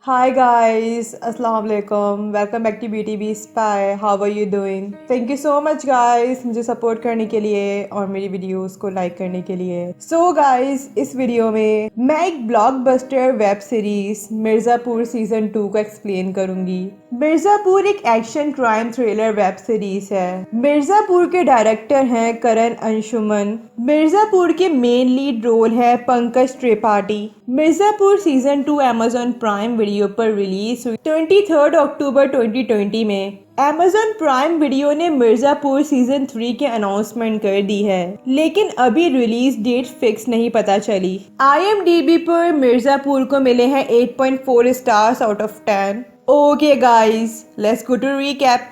Hi guys, Assalamu alaikum. Welcome back to BTB Spy. How are you doing? Thank you so much guys मुझे support करने के लिए और मेरी videos को लाइक करने के लिए। So guys, इस वीडियो में मैं एक blockbuster web series Mirzapur season 2 को एक्सप्लेन करूंगी। मिर्ज़ापुर एक action crime thriller web series है। मिर्ज़ापुर के डायरेक्टर हैं करण अंशुमन। मिर्ज़ापुर के मेन लीड रोल है Pankaj Tripathi. Mirzapur season 2 Amazon prime video पर रिलीज हुई 23 अक्टूबर 2020 में। अमेज़न प्राइम वीडियो ने मिर्ज़ापुर सीजन 3 के अनाउंसमेंट कर दी है, लेकिन अभी रिलीज डेट फिक्स नहीं पता चली। IMDb पर मिर्ज़ापुर को मिले हैं 8.4 stars out of 10। Okay guys, let's go to recap.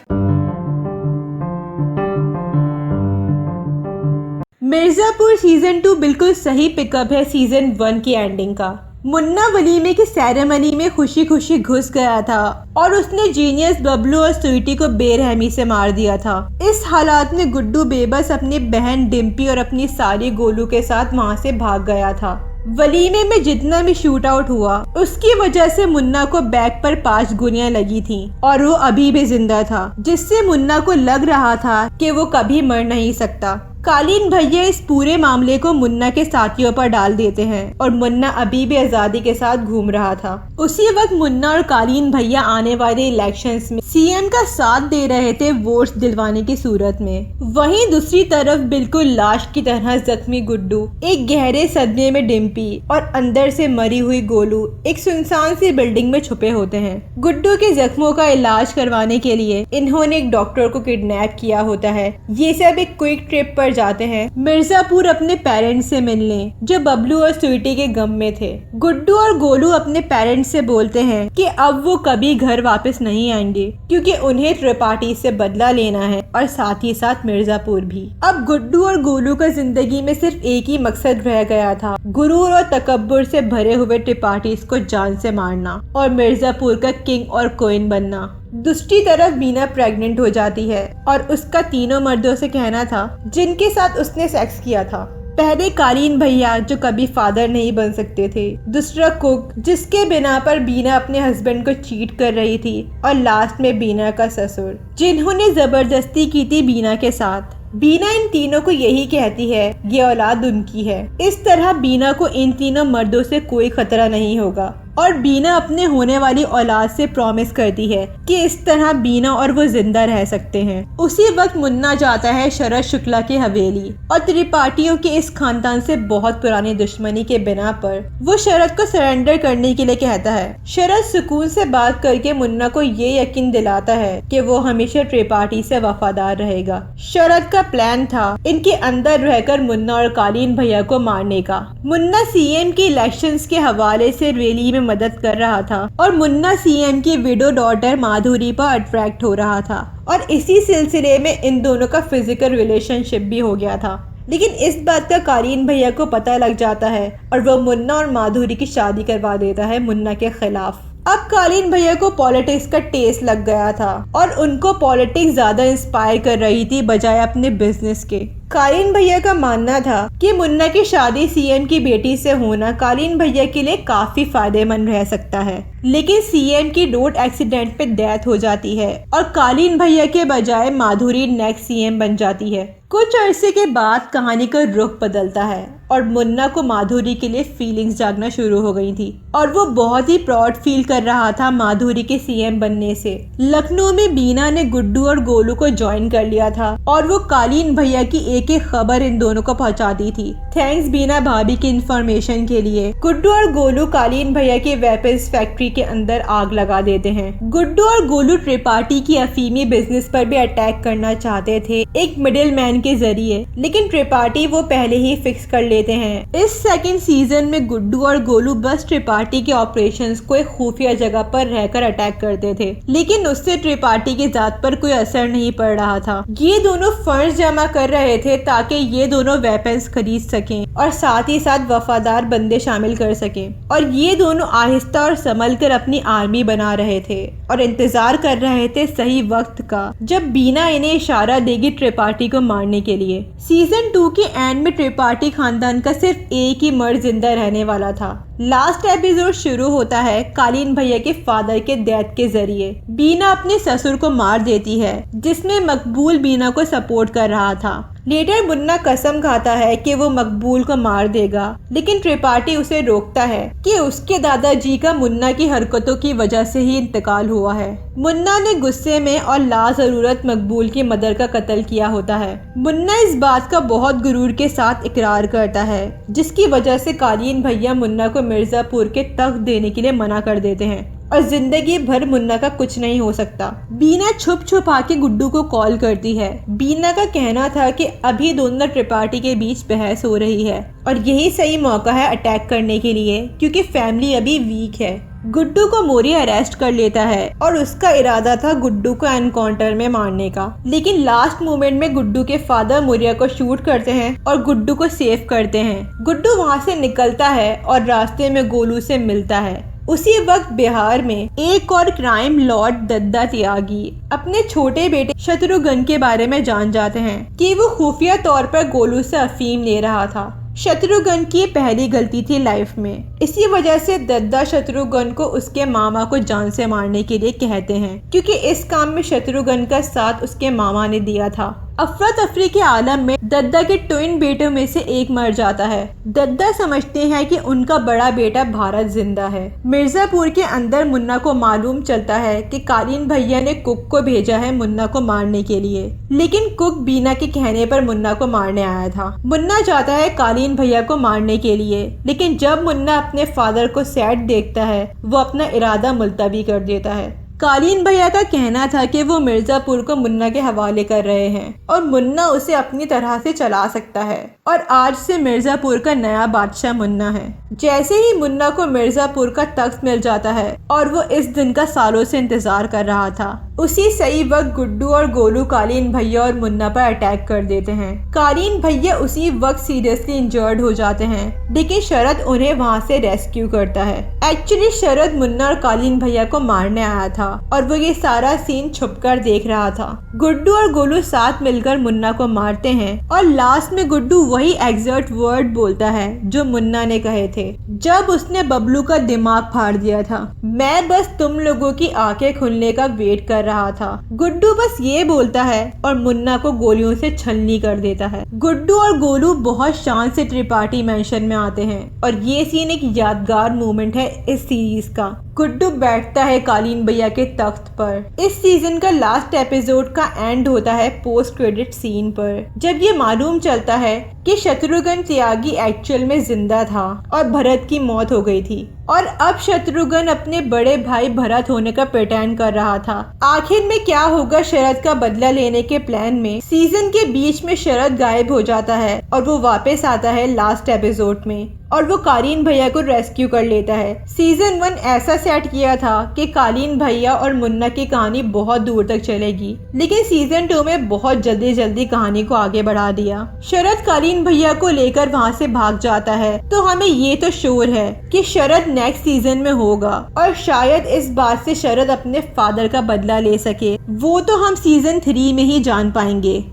Mirzapur season 2 बिल्कुल सही पिकअप है सीजन 1 की एंडिंग का। मुन्ना वलीमे की सेरेमनी में खुशी खुशी घुस गया था और उसने जीनियस बबलू और स्वीटी को बेरहमी से मार दिया था। इस हालात में गुड्डू बेबस अपनी बहन डिम्पी और अपनी सारी गोलू के साथ वहाँ से भाग गया था। वलीमे में जितना भी शूट आउट हुआ उसकी वजह से मुन्ना को बैक पर 5 गोलियां लगी थी और वो अभी भी जिंदा था, जिससे मुन्ना को लग रहा था कि वो कभी मर नहीं सकता। कालीन भैया इस पूरे मामले को मुन्ना के साथियों पर डाल देते हैं और मुन्ना अभी भी आजादी के साथ घूम रहा था। उसी वक्त मुन्ना और कालीन भैया आने वाले इलेक्शंस में सीएम का साथ दे रहे थे वोट्स दिलवाने की सूरत में। वहीं दूसरी तरफ बिल्कुल लाश की तरह जख्मी गुड्डू, एक गहरे सदमे में डिम्पी और अंदर से मरी हुई गोलू एक सुनसान सी बिल्डिंग में छुपे होते हैं। गुड्डू के जख्मों का इलाज करवाने के लिए इन्होंने एक डॉक्टर को किडनैप किया होता है। ये सब एक क्विक ट्रिप पर जाते हैं मिर्ज़ापुर अपने पेरेंट्स से मिलने, जो बबलू और स्वीटी के गम में थे। गुड्डू और गोलू अपने पेरेंट्स से बोलते हैं कि अब वो कभी घर वापस नहीं आएंगे क्योंकि उन्हें त्रिपाठी से बदला लेना है और साथ ही साथ मिर्ज़ापुर भी। अब गुड्डू और गोलू का जिंदगी में सिर्फ एक ही मकसद रह गया था, गुरूर और तकब्बुर से भरे हुए त्रिपाठी को जान से मारना और मिर्ज़ापुर का किंग और क्वीन बनना। दूसरी तरफ बीना प्रेग्नेंट हो जाती है और उसका तीनों मर्दों से कहना था जिनके साथ उसने सेक्स किया था। पहले कालीन भैया जो कभी फादर नहीं बन सकते थे, दूसरा कुक जिसके बिना पर बीना अपने हस्बैंड को चीट कर रही थी और लास्ट में बीना का ससुर जिन्होंने जबरदस्ती की थी बीना के साथ। बीना इन तीनों को यही कहती है ये औलाद उनकी है। इस तरह बीना को इन तीनों मर्दों से कोई खतरा नहीं होगा और बीना अपने होने वाली औलाद से प्रॉमिस करती है कि इस तरह बीना और वो जिंदा रह सकते हैं। उसी वक्त मुन्ना जाता है शरद शुक्ला की हवेली और त्रिपाठियों के इस खानदान से बहुत पुरानी दुश्मनी के बिना पर वो शरद को सरेंडर करने के लिए कहता है। शरद सुकून से बात करके मुन्ना को ये यकीन दिलाता है कि वो हमेशा त्रिपाठी से वफादार रहेगा। शरद का प्लान था इनके अंदर रहकर मुन्ना और कालीन भैया को मारने का। मुन्ना सीएम के इलेक्शंस के हवाले से रैली में मदद कर रहा था और मुन्ना सीएम की विडो डॉटर माधुरी पर अट्रैक्ट हो रहा था और इसी सिलसिले में इन दोनों का फिजिकल रिलेशनशिप भी हो गया था। लेकिन इस बात का कालीन भैया को पता लग जाता है और वो मुन्ना और माधुरी की शादी करवा देता है मुन्ना के खिलाफ। अब कालीन भैया को पॉलिटिक्स का टेस्ट लग गया था और उनको पॉलिटिक्स ज्यादा इंस्पायर कर रही थी बजाय अपने बिजनेस के। कालीन भैया का मानना था कि मुन्ना की शादी सीएम की बेटी से होना कालीन भैया के लिए काफी फायदेमंद रह सकता है, लेकिन सीएम की रोड एक्सीडेंट पे डेथ हो जाती है और कालीन भैया के बजाय माधुरी नेक्स्ट सीएम बन जाती है। कुछ अरसे के बाद कहानी का रुख बदलता है और मुन्ना को माधुरी के लिए फीलिंग्स जागना शुरू हो गई थी और वो बहुत ही प्राउड फील कर रहा था माधुरी के सीएम बनने से। लखनऊ में बीना ने गुड्डू और गोलू को ज्वाइन कर लिया था और वो कालीन भैया की एक एक खबर इन दोनों को पहुंचा दी थी। थैंक्स बीना भाभी की इन्फॉर्मेशन के लिए। गुड्डू और गोलू कालीन भैया की वेपन्स फैक्ट्री के अंदर आग लगा देते हैं। गुड्डू और गोलू त्रिपाठी की अफीमी बिजनेस पर भी अटैक करना चाहते थे एक मिडिल मैन के जरिए, लेकिन त्रिपाठी वो पहले ही फिक्स कर लेते हैं। इस सेकंड सीजन में गुड्डू और गोलू बस त्रिपाठी के ऑपरेशंस को एक खुफिया जगह पर रहकर अटैक करते थे, लेकिन उससे त्रिपाठी की जात पर कोई असर नहीं पड़ रहा था। ये दोनों फंड्स जमा कर रहे थे ताकि ये दोनों वेपन्स खरीद सकें और साथ ही साथ वफादार बंदे शामिल कर सकें और ये दोनों आहिस्ता और संभल कर अपनी आर्मी बना रहे थे और इंतजार कर रहे थे सही वक्त का जब बीना इन्हें इशारा देगी त्रिपाठी को मारने के लिए। सीजन 2 के एंड में त्रिपाठी खानदान खानदान का सिर्फ एक ही मर्द जिंदा रहने वाला था। लास्ट एपिसोड शुरू होता है कालीन भैया के फादर के डेथ के जरिए। बीना अपने ससुर को मार देती है, जिसमें मकबूल बीना को सपोर्ट कर रहा था। लेटर मुन्ना कसम खाता है कि वो मकबूल को मार देगा, लेकिन त्रिपाठी उसे रोकता है कि उसके दादाजी का मुन्ना की हरकतों की वजह से ही इंतकाल हुआ है। मुन्ना ने गुस्से में और लाजरूरत मकबूल की मदर का कत्ल किया होता है। मुन्ना इस बात का बहुत गुरूर के साथ इकरार करता है, जिसकी वजह से कालीन भैया मुन्ना को मिर्जापुर के तख्त देने के लिए मना कर देते हैं और जिंदगी भर मुन्ना का कुछ नहीं हो सकता। बीना छुप छुप आके गुड्डू को कॉल करती है। बीना का कहना था कि अभी दोनों त्रिपाठी के बीच बहस हो रही है और यही सही मौका है अटैक करने के लिए, क्योंकि फैमिली अभी वीक है। गुड्डू को मोरी अरेस्ट कर लेता है और उसका इरादा था गुड्डू को एनकाउंटर में मारने का, लेकिन लास्ट मोमेंट में गुड्डू के फादर मोरिया को शूट करते हैं और गुड्डू को सेव करते हैं। गुड्डू वहाँ से निकलता है और रास्ते में गोलू से मिलता है। उसी वक्त बिहार में एक और क्राइम लॉर्ड दद्दा त्यागी अपने छोटे बेटे शत्रुघ्न के बारे में जान जाते हैं कि वो खुफिया तौर पर गोलू से अफीम ले रहा था। शत्रुघ्न की पहली गलती थी लाइफ में। इसी वजह से दद्दा शत्रुघ्न को उसके मामा को जान से मारने के लिए कहते हैं, क्योंकि इस काम में शत्रुघ्न का साथ उसके मामा ने दिया था। अफरा तफरी के आलम में दद्दा के ट्विन बेटों में से एक मर जाता है। दद्दा समझते हैं कि उनका बड़ा बेटा भारत जिंदा है। मिर्जापुर के अंदर मुन्ना को मालूम चलता है कि कालीन भैया ने कुक को भेजा है मुन्ना को मारने के लिए, लेकिन कुक बीना के कहने पर मुन्ना को मारने आया था। मुन्ना जाता है कालीन भैया को मारने के लिए, लेकिन जब मुन्ना अपने फादर को सैड देखता है वो अपना इरादा मुलतवी कर देता है। कालीन भैया का कहना था कि वो मिर्जापुर को मुन्ना के हवाले कर रहे हैं और मुन्ना उसे अपनी तरह से चला सकता है और आज से मिर्जापुर का नया बादशाह मुन्ना है। जैसे ही मुन्ना को मिर्जापुर का तख्त मिल जाता है और वो इस दिन का सालों से इंतजार कर रहा था, उसी सही वक्त गुड्डू और गोलू कालीन भैया और मुन्ना पर अटैक कर देते हैं। कालीन भैया उसी वक्त सीरियसली इंजर्ड हो जाते हैं, लेकिन शरद उन्हें वहाँ से रेस्क्यू करता है। एक्चुअली शरद मुन्ना और कालीन भैया को मारने आया था और वो ये सारा सीन छुपकर देख रहा था। गुड्डू और गोलू साथ मिलकर मुन्ना को मारते हैं और लास्ट में गुड्डू वही एग्जैक्ट वर्ड बोलता है जो मुन्ना ने कहे थे जब उसने बबलू का दिमाग फाड़ दिया था। मैं बस तुम लोगों की आंखें खुलने का वेट कर रहा था। गुड्डू बस ये बोलता है और मुन्ना को गोलियों से छलनी कर देता है। गुड्डू और गोलू बहुत शान से त्रिपाठी मेंशन में आते हैं और ये सीन एक यादगार मोमेंट है इस सीरीज का। गुड्डू बैठता है कालीन भैया के तख्त पर। इस सीजन का लास्ट एपिसोड का एंड होता है पोस्ट क्रेडिट सीन पर, जब ये मालूम चलता है कि शत्रुघ्न त्यागी एक्चुअल में जिंदा था और भरत की मौत हो गई थी और अब शत्रुघ्न अपने बड़े भाई भरत होने का प्रिटेंड कर रहा था। आखिर में क्या होगा शरद का बदला लेने के प्लान में? सीजन के बीच में शरद गायब हो जाता है और वो वापस आता है लास्ट एपिसोड में और वो कालीन भैया को रेस्क्यू कर लेता है। सीजन 1 ऐसा सेट किया था कि कालीन भैया और मुन्ना की कहानी बहुत दूर तक चलेगी, लेकिन सीजन 2 में बहुत जल्दी कहानी को आगे बढ़ा दिया। शरद कालीन भैया को लेकर वहाँ से भाग जाता है, तो हमें ये तो श्योर है कि शरद नेक्स्ट सीजन में होगा और शायद इस बात से शरद अपने फादर का बदला ले सके, वो तो हम सीजन 3 में ही जान पाएंगे।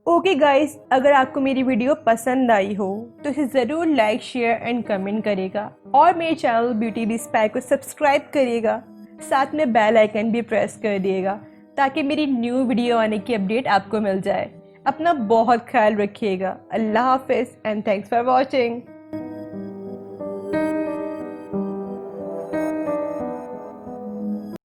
ओके गाइस, अगर आपको मेरी वीडियो पसंद आई हो तो इसे ज़रूर लाइक, शेयर एंड कमेंट करेगा और मेरे चैनल ब्यूटी बी स्पाई को सब्सक्राइब करिएगा। साथ में बेल आइकन भी प्रेस कर दिएगा ताकि मेरी न्यू वीडियो आने की अपडेट आपको मिल जाए। अपना बहुत ख्याल रखिएगा। अल्लाह हाफिज़ एंड थैंक्स फॉर वॉचिंग।